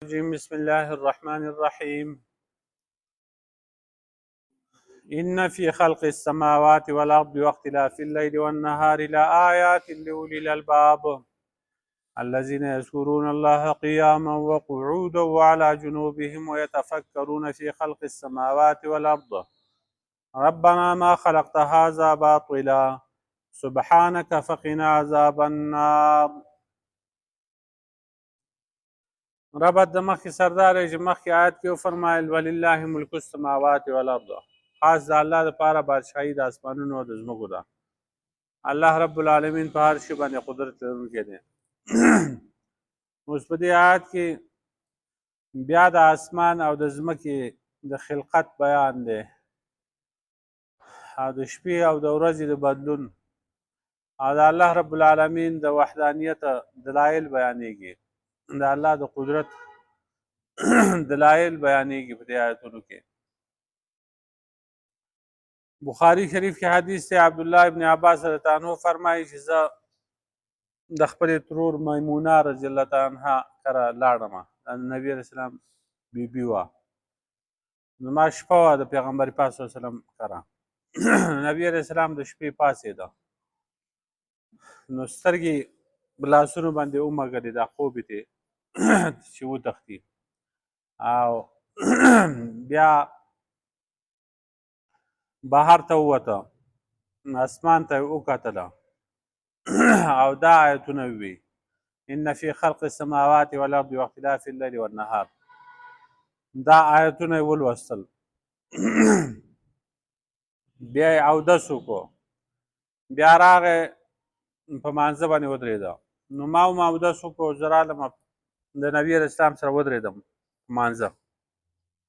بسم الله الرحمن الرحيم. إن في خلق السماوات والأرض واختلاف الليل والنهار لآيات لأولي الألباب الذين يذكرون الله قياما وقعودا وعلى جنوبهم ويتفكرون في خلق السماوات والأرض ربنا ما خلقت هذا باطلا سبحانك فقنا عذاب النار. ربط د مخکې سردار چې مخکې آیت کې وفرمایل ولله ملک السماوات والارض، خاص د الله دپاره بادشاهي د اسمانونو او د ځمکو ده. الله رب العالمین په هر شي باندې قدرت لرونکی دی. اوس په دې آیت کې بیا د اسمان او د ځمکې د خلقت بیان دی او د شپې او د ورځې د بدلون او د الله رب العالمین د وحدانیت دلایل بیانېږي، د الله د قدرت دلایل بیانېږي په دې آیتونو کې. بخاري شریف کې حدیث دی، عبدالله ابن عباس رضی الله عنه فرمایي چې زه د خپلې ترور میمونه رضی الله تعالی عنها کره لاړم، نبي علیه السلام بیبي وه. زما شپه وه د پیغمبر پاک صلی الله علیه وسلم کره. نبي علیه السلام د شپې پاڅېده نو سترګې لاسونو باندې ومږلې، دا خوب یې چې وتښتي او بیا بهر ته ووته، اسمان ته یې وکتله او دا آیتونه ووي ان فی خلق السماوات والارض واختلاف الليل والنهار. دا آیتونه یې ولوستل. بیا یې اودس وکړو، بیا راغی په مانځه باندې ودرېده. نو ما هم اودس وکړو، زه رالم د نبي علیه السلام سره ودرېدم په مانځه،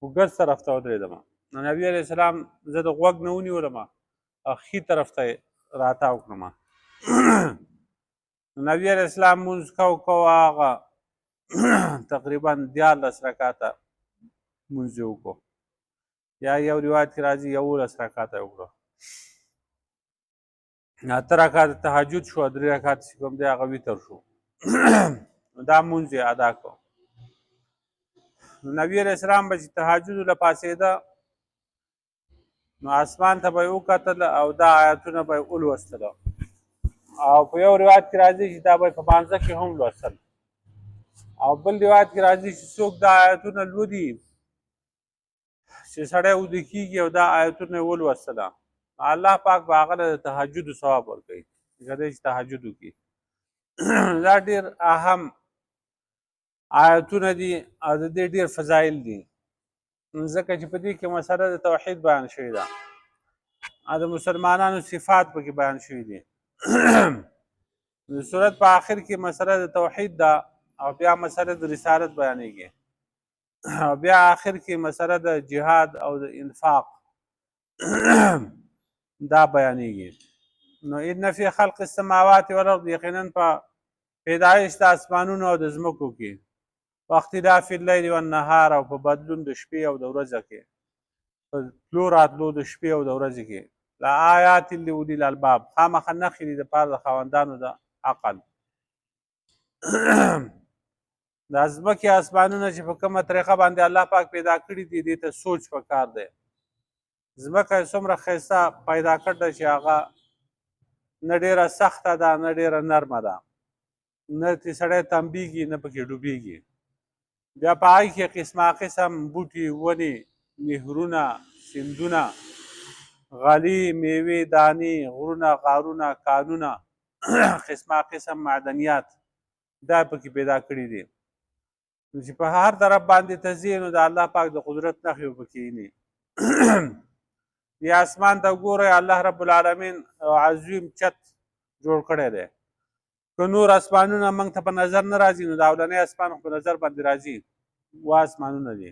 اوږد طرف ته ودرېدم. نو نبي علیه السلام زه د غوږ نه ونیولم او ښي طرف ته یې راتاو کړم. نبي علیه السلام مونځ کوو هغه تقریبا 14 رکعته مونځ یې وکړو، یا یو روایت کې راځي 11 رکعته یې وکړو. 8 رکعته تهجد شو، 3 رکعته چې کوم دی هغه ویتر شو. دا مونځ یې ادا کړو. نبي علیه السلام به چې تهجد له پاڅېده نو اسمان ته به یې وکتل او دا آیتونه به یې ولوستله، او په یو روایت کې راځي چې دا به یې په مانځه کې هم لوستل، او بل روایت کې راځي چې څوک دا آیتونه لولي چې سړی ویده کېږي او دا آیتونه یې ولوستله، الله پاک به هغه له د تهجدو ثواب ورکوي که دی چې تهجد وکړي. دا ډېر اهم آیتونه دي او د دې ډېر فضایل دي، ځکه چې په دې کې مسله د توحید بیان شوې ده او د مسلمانانو صفات پکې بیان شوي دي. د صورت په آخر کې مسله د توحید ده او بیا مسله د رسالت بیانېږي او بیا آخر کې مسله د جهاد او د انفاق دا بیانېږي. نو ان فی خلق السماوات والارض، یقینا په پیدایش د اسمانونو او د ځمکو کې، واختلاف اللیل والنهار، او په بدلون د شپې او د ورځې کې، په تلو راتلو د شپې او د ورځې کې، لآیات لأولي الالباب، خامخا نښې دي دپاره د خاوندانو د عقل. دا ځمکې اسمانونه چې په کومه طریقه باندې الله پاک پیدا کړي دي، دې ته سوچ پکار دی. ځمکه یې څومره ښایسته پیدا کړې ده چې هغه نه ډېره سخته ده نه ډېره نرمه ده، نه ترې سړی تمبېږي نه پکې ډوبېږي. بیا په هغې کې قسمه قسم بوټي، ونې، نهرونه، سیندونه، غلې، میوې، دانې، غرونه، غارونه، کانونه، قسمه قسم معدنیات دا پکې پیدا کړي دي. نو چې په هر طرف باندې ته ځې نو د الله پاک د قدرت نښې به پکې وینې. دې اسمان ته وګورئ، الله رب العالمین عظیم چت جوړ کړی دی. که نور اسمانونه موږ ته په نظر نه راځي نو د اولنی اسمان خو په نظر باندې راځي، اوه اسمانونه دي.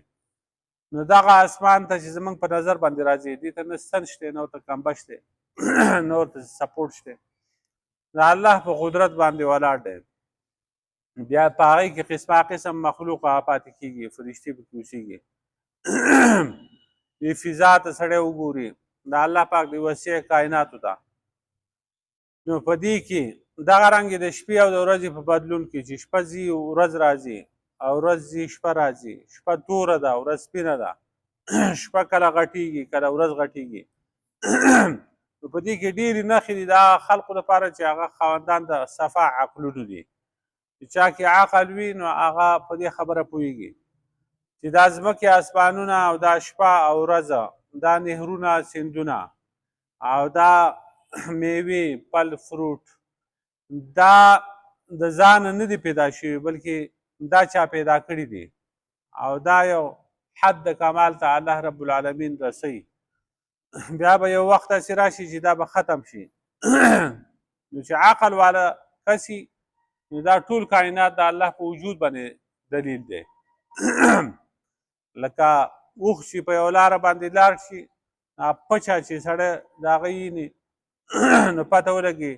نو دغه اسمان ته چې زموږ په نظر باندې راځي، دې ته نه ستن شته نه ورته کمبش دی نه ورته سپورټ شته، د الله په قدرت باندې ولاړ دی. بیا په هغې کې قسمه قسم مخلوق هغه پاتې کېږي، فرشتې پکې اوسېږي. دې فضا ته سړی وګوري، د الله پاک د وسیع کائناتو ته. نو په دې کې دغه رنګ د شپې او د ورځې په بدلون کې چې شپه ځي ورځ راځي، او ورځ ځي شپه راځي، شپه توره ده ورځ سپینه ده، شپه کله غټیږي کله ورځ غټیږي. نو په دې کې ډېرې نښې دي د هغه خلقو لپاره چې هغه خاوندان د صفا عقلونو دي. چې چا کې عقل وي نو هغه په دې خبره پوهېږي چې دا ځمکې اسمانونه او دا شپه او ورځ، دا نهرونه سیندونه او دا میوې پل فروټ، دا د ځانه نه دي پیدا شوي بلکې دا چا پیدا کړي دي او دا یو حد د کمال ته الله رب العالمین رسوي. بیا به یو وخت داسې راشي چې دا به ختم شي. نو چې عقل والا کسي نو دا ټول کائنات د الله په وجود باندې دلیل دی. لکه اوښ چې په یو لاره باندې لاړ شي پچه چې سړی د هغه ویني نو پته ولګي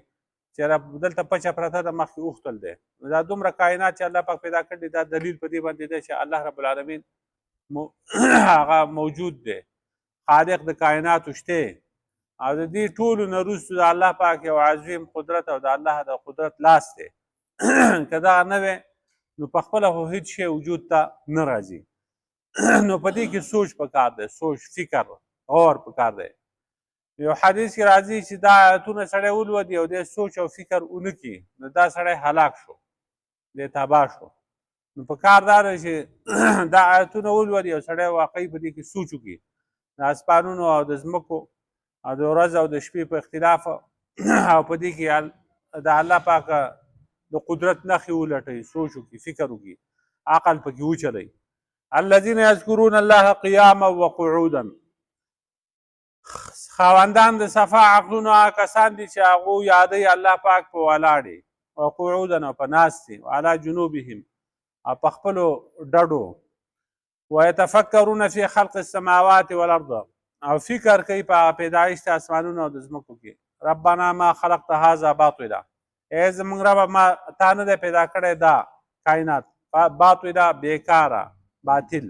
چې دلته پچه پرته ده مخکې اوښ تل دی. نو دا دومره کائنات چې الله پاک پیدا کړي دا دلیل په دې باندې دی چې الله رب العالمین هغه موجود دی، خالق د کائناتو شته. او د دې ټولو نه وروستو د الله پاک یو عظیم قدرت او د الله د قدرت لاس دی. که دغه نه وی نو په خپله خو هېڅ شی وجود ته نه راځي. نو په دې کې سوچ پکار دی، سوچ، فکر، غور پکار دی. یو حدیث کې راځي چې دا آیتونه سړی ولولي او دی سوچ او فکر ونه کړي نو دا سړی هلاک شو، دی تباه شو. نو پکار دا دی چې دا آیتونه ولولي او سړی واقعي په دې کې سوچ وکړي د اسمانونو او د ځمکو او د ورځ او د شپې په اختلاف او په دې کې د الله پاک د قدرت نښې ولټوي، سوچ وکړي، فکر وکړي، عقل پکې وچلوي. الذین یذکرون الله قیاما وقعودا، خاوندان د صفا عقلونو هغه کسان دي چې هغوی یادوي الله پاک په ولاړې او قعودا او په ناستې وعلی جنوبهم او په خپلو ډډو ویتفکرون فی خلق السماوات والارض او فکر کوي په پیدایش د اسمانونو او د ځمکو کې. ربنا ما خلقت هذا باطلا، ای زموږ ربه ما تا نه دی پیدا کړی دا کائنات باطلا بیکاره باطل.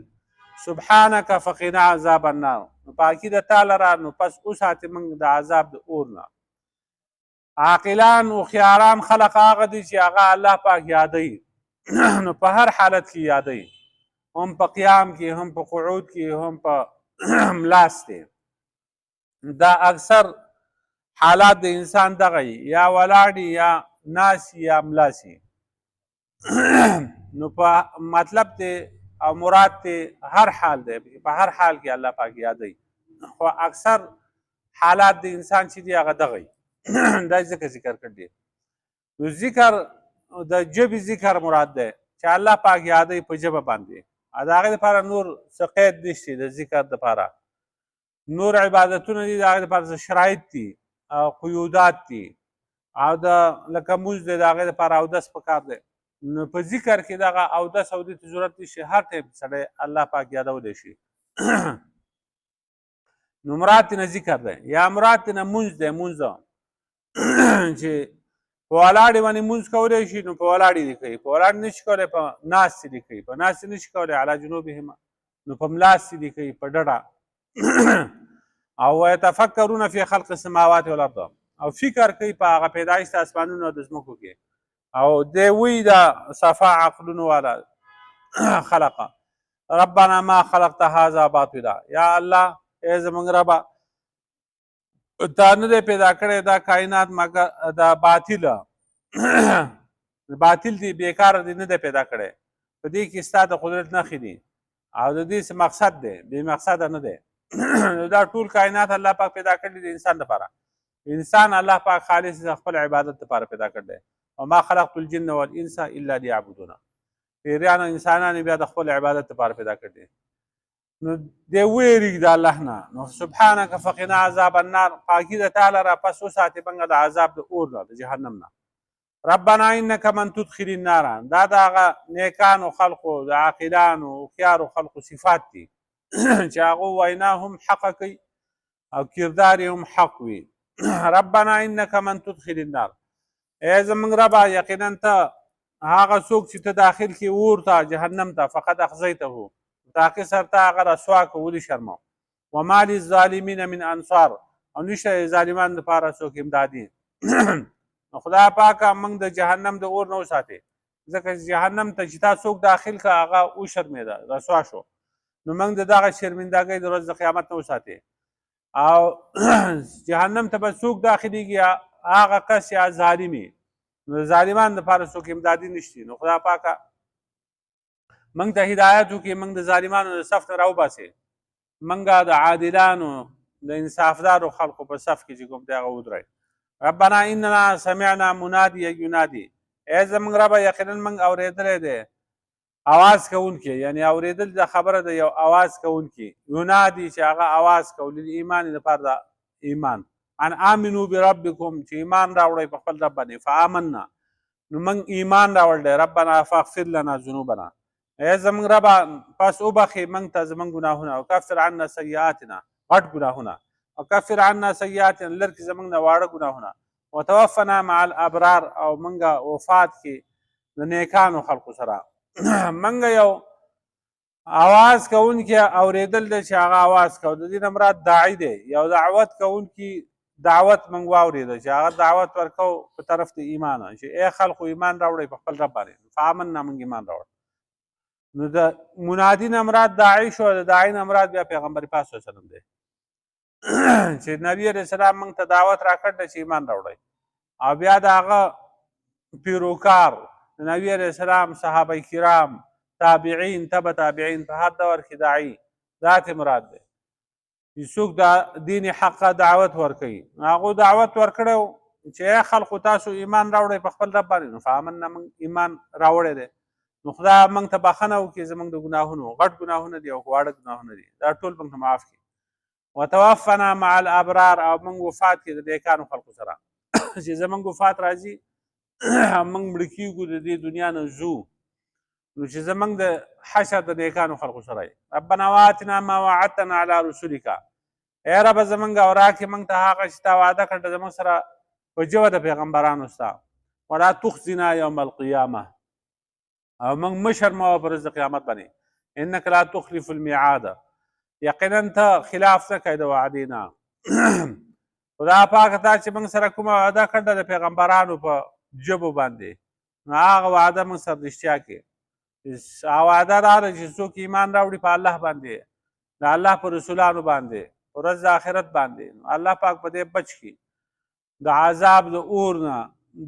سبحانک فقنا عذاب النار، نو پاکي د تا لره نو پس وساتې موږ د عذاب د اور نه. عاقلان هوښیاران خلق هغه دي چې هغه الله پاک یادوي نو په هر حالت کې یادوي، هم په قیام کې، هم په قعود کې، هم په ملاستې. دا اکثر حالات د انسان دغه یا ولاړي یا ناسي یا ملاسي. نو په مطلب دی او مراد ته هر حال دی، په هر حال کې الله پاک یادوي. خو اکثر حالات د انسان چې دي هغه دغه دا ځکه ذکر کړ دی. نو ذکر د ژبې ذکر مراد دی چې الله پاک یادوي په ژبه باندې. د هغې دپاره نور څه قید نشته د ذکر دپاره، نور عبادتونه دي د هغې دپاره څه شرایط دي او قیودات دي او د لکه مونځ دی د هغې دپاره اودس پکار دی. نو په ذکر کې دغه اودس او دې ته ضرورت نشي، هر ټایم سړی الله پاک یادولی شي. نو مراد تېنه ذکر دی یا مراد تېنه مونځ دی. مونځ چې په ولاړې باندې مونځ کولی شي نو په ولاړې دې کوي، په ولاړې نشي کولی په ناستې دې کوي، په ناستې نشي کولی علی جنوبهم نو په ملاستې دې کوي، په ډډه. او ویتفکرون فی خلق السماوات والارض، او فکر کوي په هغه پیدایش د اسمانونو او د ځمکو کې. او دی وی د صفا عقلونو والا خلقه ربنا ما خلقت هذا باطلا، یا الله ای زموږ ربه تا نه دی پیدا کړی دا کائنات مګر دا باطله باطل دی، بیکاره دی، نه دی پیدا کړی. په دې کې ستا د قدرت نښې دي او د دې څه مقصد دی، بې مقصده نه دی. دا ټول کائنات الله پاک پیدا کړي د انسان لپاره. انسان الله پاک خالص خپل عبادت لپاره پیدا کړی دی. وما خلقت الجن والانس الا ليعبدون، پیریان انسانان بیا د خپل عبادت لپاره پیدا کړي. نو دی ویریږي د الله نه. نو سبحانک فقنا عذاب النار، پاکي د تا لره پس وساتې موږ د عذاب د اور نه، د جهنم نه. ربنا انک من تدخل النار، دا د هغه نیکانو خلقو د عاقلانو هوښیارو خلقو صفات دي چې هغو وینا هم حقه کوي او کردار یې هم حق وي. ربنا انک من تدخل النار، ای زموږ ربه یقینا ته هغه څوک چې ته داخل کړي اور ته، جهنم ته، فقد اخزیته، تاکې سر ته هغه رسوا کړه، ولې شرمه. وما للظالمین من انصار، او نشته ظالمانو دپاره څوک امدادي. نو خدای پاکه موږ د جهنم د اور نه وساتې ځکه چې جهنم ته چې تا څوک داخل که هغه وشرمېده رسوا شو نو موږ د دغه شرمندګۍ د ورځ د قیامت نه وساتې او جهنم ته به څوک داخلېږي هغه کس یا ظالمي نو ظالمان دپاره څوک امدادي نشته نو خدا پاکه موږ ته هدایت وکړي موږ د ظالمانو د صف نه راوباسې موږ د عادلانو د انصافدارو خلقو په صف کې چې کوم دی هغه ودرئ ربنا اننا سمعنا منادیا ینادي ای زموږ ربه یقینا موږ اورېدلی دی اواز کوونکی یعنی اورېدل د خبره د یو اواز کوونکی ینادي چې هغه اواز کو للایمان لپاره د ایمان ان آمنو بربکم چې ایمان راوړئ په خپل رب باندې فآمنا نو موږ ایمان راوړی دی ربنا فاغفر لنا ذنوبنا ای زموږ ربه پس وبخې موږ ته زموږ ګناهونه او کفر عنا سیئاتنا غټ ګناهونه او کفر عنا سیئاتنا لر کې زموږ نه واړه ګناهونه وتوفنا مع الابرار او موږ وفات کې د نیکانو خلقو سره موږ یو اواز کوونکی اورېدل دی چې هغه اواز کو د دې نه مراد داعي دی یو دعوت کوونکی دعوت موږ واورېده چې هغه دعوت ورکو په طرف د ایمان چې ای خلقو ایمان راوړئ په خپل رب باندې فآمنا موږ ایمان راوړ نو د منادي نه مراد داعي شو د داعي نه مراد بیا پیغمبر پاک صلی الله علیه وسلم دی چې نبی علیه السلام موږ ته دعوت راکړ دی چې ایمان راوړئ او بیا د هغه پیروکار د نبی علیه السلام صحابه کرام تابعین تبع تابعین په هر دور کې داعي ذات مراد دی چې څوک د دین حقه دعوت ورکوي هغو دعوت ورکړی چې ای خلقو تاسو ایمان راوړئ په خپل رب باندې نو فآمنا موږ ایمان راوړی دی نو خدا موږ ته بخښنه وکړي زموږ د ګناهونو غټ ګناهونه دي او واړه ګناهونه دي دا ټول موږ ته معاف کړي وتوفنا مع الابرار او موږ وفات کړي د نیکانو خلقو سره چې زموږ وفات راځي موږ مړه کېږو د دې دنیا نه ځو نو چې زموږ د حشر د نیکانو خلقو سره ربنا واتنا ما وعدتنا على رسولک ای رب زموږ او راکړې موږ ته هغه چې تا وعده کړه زموږ سره په جوه د پیغمبرانو ستا ولا تخزنا یوم القیامه او موږ مه شرموه په ورځ د قیامت باندې انک لا تخلف الميعاد یقینا ته خلاف نه کوې د وعدې نه خدا پاک تا چې موږ سره کومه وعده کړې د پیغمبرانو په ژبو باندې نو هغه وعده موږ سره رښتیا کړې وعده راغله چې څوک ایمان راوړي په الله باندې د الله په رسولانو باندې په ورځ د آخرت باندې الله پاک په دې بچ کړي د عذاب د اور نه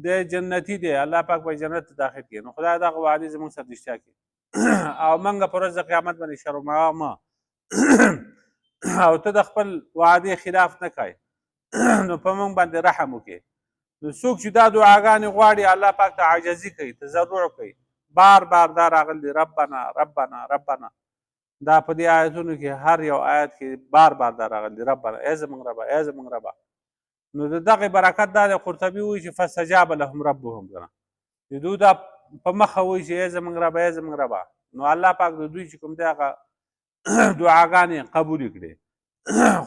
د جنتي دی الله پاک به جنت ته داخل کړي نو خدای دغه وعدې زموږ سره رښتیا کړي او موږ په ورځ د قیامت باندې شرموه مه او ته د خپل وعدې خلاف نه کوې نو په موږ باندې رحم وکړي نو څوک چې دا دعاګانې غواړي الله پاک ته عاجزي کوي تضرع کوي بار بار دا راغلی ربنا ربنا ربنا دا په دې آیتونو کې هر یو آیت کې بار بار دا راغلی ربنا ای زموږ ربه ای زموږ ربه نو د دغې برکت دا دی قرطبي وایي چې فاستجاب لهم ربهم کنه چې دوی دا په مخه وایي چې ای زموږ ربه ای زموږ ربه نو الله پاک د دوی چې کوم دی هغه دعاګانې قبولې کړې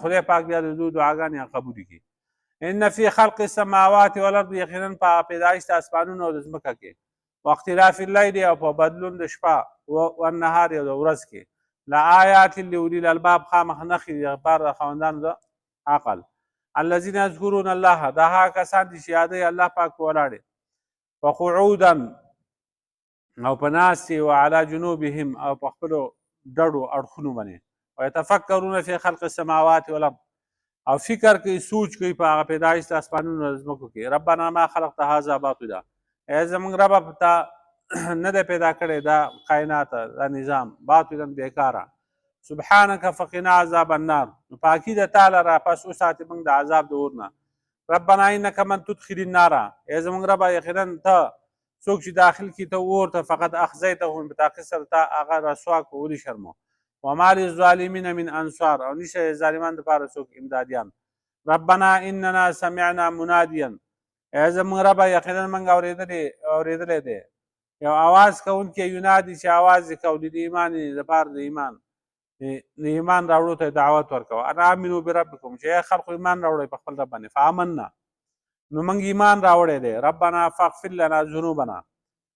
خدای پاک بیا د دوی دعاګانې قبولې کړي ان فی خلق السماوات والارض یقینا په پیدایش د اسمانونو او د ځمکه کې واختلاف اللیل او په بدلون د شپه والنهار او د ورځ کې لآیات لاولی الالباب خامخ نښې لپاره د خاوندانو د عقل الذین یذکرون الله دا هغه کسان دي چې یادوي الله پاک په ولاړې وقعودا او په ناستې وعلى جنوبهم او په خپلو ډډو اړخونو باندې ویتفکرون فی خلق السماوات والارض او فکر کوي سوچ کوي په هغه پیدایش د اسمانونو او ځمکو کې ربنا ما خلقت هذا باطلا ای زموږ ربه تا نه دی پیدا کړی دا کائنات دا نظام باطلا بیکاره سبحانک فقنا عذاب النار نو پاکي د تا لره پس وساتې موږ د عذاب د اور نه ربنا انک من تدخل النار ای زموږ ربه یقینا ته څوک چې داخل کړي ته اور ته فقط اخزیتهم په تاقي سره تا هغه رسوا کړو ولې شرمو وما للظالمین من انصار او نشه ظالمان دپاره څوک امدادیان ربنا اننا سمعنا منادیا ای زموږ ربه یقینا موږ اورېدلی دی یو اواز کوونکی ینادي چې اواز یې کو د ایمان دپاره د ایمان د ایمان راوړو ته دعوت ورکوه انا امنو بربکم چې ای خلقو ایمان راوړئ په خپل رب باندې فآمنا نو موږ ایمان راوړی دی ربنا فاغفر لنا ذنوبنا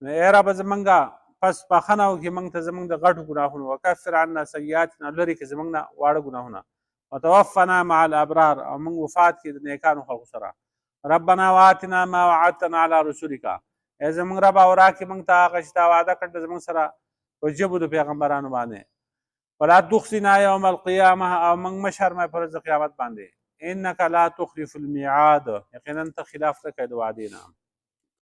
نو ای رب زموږ پس بخښنه وکړي موږ ته زموږ د غټو ګناهونو وکفر عنا سیئاتنا لرې کړي زموږ نه واړه ګناهونه وتوفنا مع الابرار او موږ وفات کړي د نیکانو خلقو سره ربنا واتنا ما وعدتنا على رسولک ای زمونږ رب او راکړي موږ ته هغه چې تا وعده کړې ده زموږ سره په ژبو د پیغمبرانو باندې ولا تخزنا یوم القیامه او موږ مه شرموې په ورځ د قیامت باندې انک لا تخلف الميعاد یقینا ته خلاف نه کوې د وعدې نه